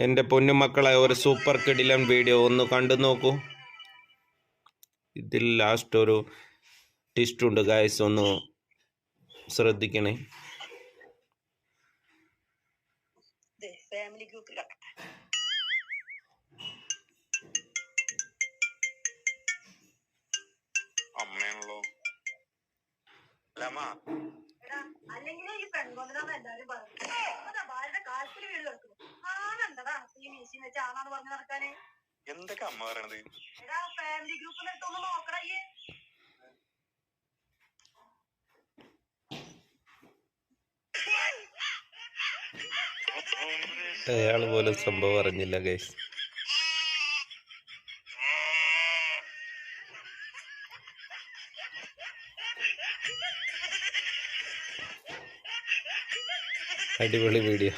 എൻ്റെ പൊന്നുമക്കളെ ഒരു സൂപ്പർ കിടിലൻ വീഡിയോ ഒന്ന് കണ്ടു നോക്കൂ. ഇതിൽ ലാസ്റ്റ് ഒരു ട്വിസ്റ്റ് ഉണ്ട് ഗൈസ്, ഒന്ന് ശ്രദ്ധിക്കണേ. ഫാമിലി ഗ്രൂപ്പിൽ അമ്മയാണല്ലോ അല്ലെങ്കിൽ ഈ പെൺകൊണ്ടാണ് എല്ലാരും പറഞ്ഞത്. കാൽക്കിൽ വീട് കിടക്കുന്നു ആണെന്തടാ ഈ മീശി വെച്ച് ആണാണ് പറഞ്ഞു നടക്കാന്. എന്തൊക്കെ അമ്മ പറയണത്? എടാ ഫാമിലി ഗ്രൂപ്പിൽ എടുത്തൊന്ന് നോക്കടാ. അയാൾ പോലും സംഭവം അറിഞ്ഞില്ല ഗൈസ്. അടിപൊളി വീഡിയോ.